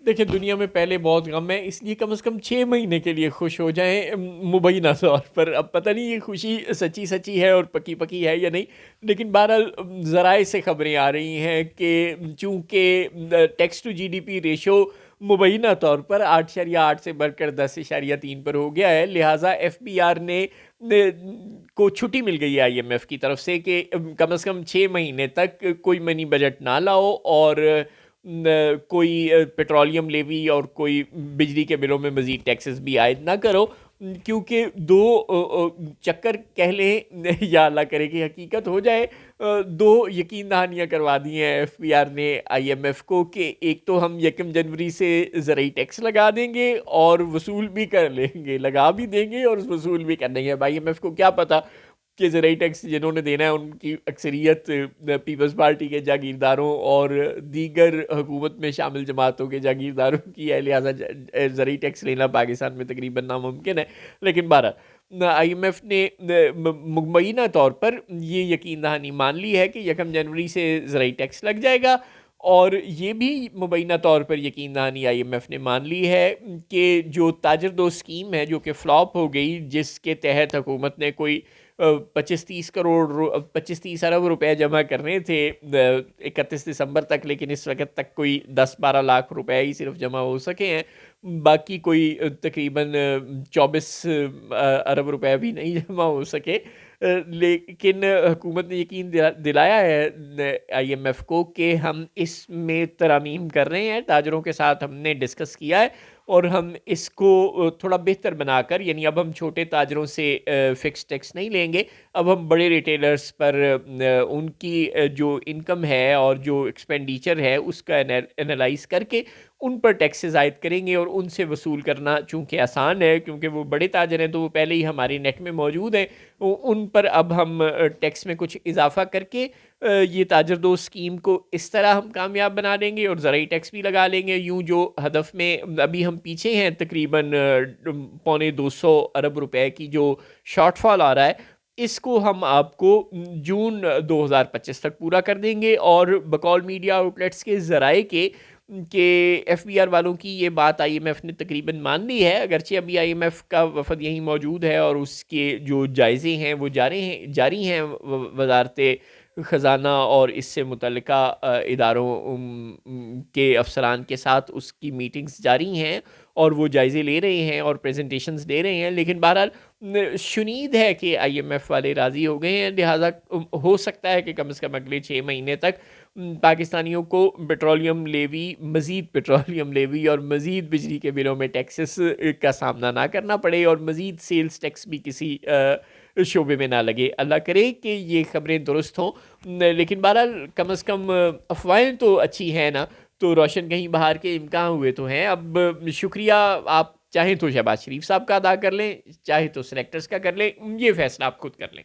دیکھیں دنیا میں پہلے بہت غم ہے، اس لیے کم از کم 6 مہینے کے لیے خوش ہو جائیں مبینہ طور پر. اب پتہ نہیں یہ خوشی سچی سچی ہے اور پکی پکی ہے یا نہیں، لیکن بہرحال ذرائع سے خبریں آ رہی ہیں کہ چونکہ tax to G D P ratio مبینہ طور پر 8.8 سے بڑھ کر 10.3 پر ہو گیا ہے، لہٰذا ایف بی آر کو چھٹی مل گئی ہے آئی ایم ایف کی طرف سے کہ کم از کم 6 مہینے تک کوئی منی بجٹ نہ لاؤ اور کوئی پیٹرولیم لیوی اور کوئی بجلی کے بلوں میں مزید ٹیکسز بھی عائد نہ کرو، کیونکہ دو چکر کہہ لیں یا اللہ کرے کہ حقیقت ہو جائے، دو یقین دہانیاں کروا دی ہیں ایف بی آر نے آئی ایم ایف کو کہ ایک تو ہم 1 جنوری سے زرعی ٹیکس لگا دیں گے اور وصول بھی کر لیں گے، لگا بھی دیں گے اور وصول بھی کر لیں گے. اب آئی ایم ایف کو کیا پتا کہ زرعی ٹیکس جنہوں نے دینا ہے ان کی اکثریت پیپلز پارٹی کے جاگیرداروں اور دیگر حکومت میں شامل جماعتوں کے جاگیرداروں کی ہے، لہٰذا زرعی ٹیکس لینا پاکستان میں تقریباً ناممکن ہے. لیکن بہرحال آئی ایم ایف نے مبینہ طور پر یہ یقین دہانی مان لی ہے کہ 1 جنوری سے زرعی ٹیکس لگ جائے گا، اور یہ بھی مبینہ طور پر یقین دہانی آئی ایم ایف نے مان لی ہے کہ جو تاجر دو اسکیم ہے جو کہ فلاپ ہو گئی، جس کے تحت حکومت نے کوئی 25-30 ارب روپے جمع کرنے تھے 31 دسمبر تک، لیکن اس وقت تک کوئی 10-12 لاکھ روپے ہی صرف جمع ہو سکے ہیں، باقی کوئی تقریباً 24 ارب روپے بھی نہیں جمع ہو سکے. لیکن حکومت نے یقین دلایا ہے آئی ایم ایف کو کہ ہم اس میں ترامیم کر رہے ہیں، تاجروں کے ساتھ ہم نے ڈسکس کیا ہے اور ہم اس کو تھوڑا بہتر بنا کر، یعنی اب ہم چھوٹے تاجروں سے فکس ٹیکس نہیں لیں گے، اب ہم بڑے ریٹیلرز پر ان کی جو انکم ہے اور جو ایکسپینڈیچر ہے اس کا انالائز کر کے ان پر ٹیکسز عائد کریں گے، اور ان سے وصول کرنا چونکہ آسان ہے کیونکہ وہ بڑے تاجر ہیں تو وہ پہلے ہی ہماری نیٹ میں موجود ہیں، ان پر اب ہم ٹیکس میں کچھ اضافہ کر کے یہ تاجر دو اسکیم کو اس طرح ہم کامیاب بنا دیں گے اور زرعی ٹیکس بھی لگا لیں گے. یوں جو ہدف میں ابھی ہم پیچھے ہیں تقریباً 250 روپے کی جو شارٹ فال آ رہا ہے، اس کو ہم آپ کو جون 2025 تک پورا کر دیں گے. اور بقول میڈیا آؤٹلیٹس کے ذرائع کے کہ ایف بی آر والوں کی یہ بات آئی ایم ایف نے تقریباً مان لی ہے، اگرچہ ابھی آئی ایم ایف کا وفد یہیں موجود ہے اور اس کے جو جائزے ہیں وہ جاری ہیں وزارت خزانہ اور اس سے متعلقہ اداروں کے افسران کے ساتھ اس کی میٹنگز جاری ہیں اور وہ جائزے لے رہے ہیں اور پریزنٹیشنز دے رہے ہیں. لیکن بہرحال شنید ہے کہ آئی ایم ایف والے راضی ہو گئے ہیں، لہٰذا ہو سکتا ہے کہ کم از کم اگلے 6 مہینے تک پاکستانیوں کو مزید پیٹرولیم لیوی اور مزید بجلی کے بلوں میں ٹیکسز کا سامنا نہ کرنا پڑے اور مزید سیلز ٹیکس بھی کسی شعبے میں نہ لگے. اللہ کرے کہ یہ خبریں درست ہوں، لیکن بہرحال کم از کم افواہیں تو اچھی ہیں نا، تو روشن کہیں باہر کے امکان ہوئے تو ہیں. اب شکریہ آپ چاہیں تو شہباز شریف صاحب کا ادا کر لیں، چاہے تو سلیکٹرز کا کر لیں، یہ فیصلہ آپ خود کر لیں.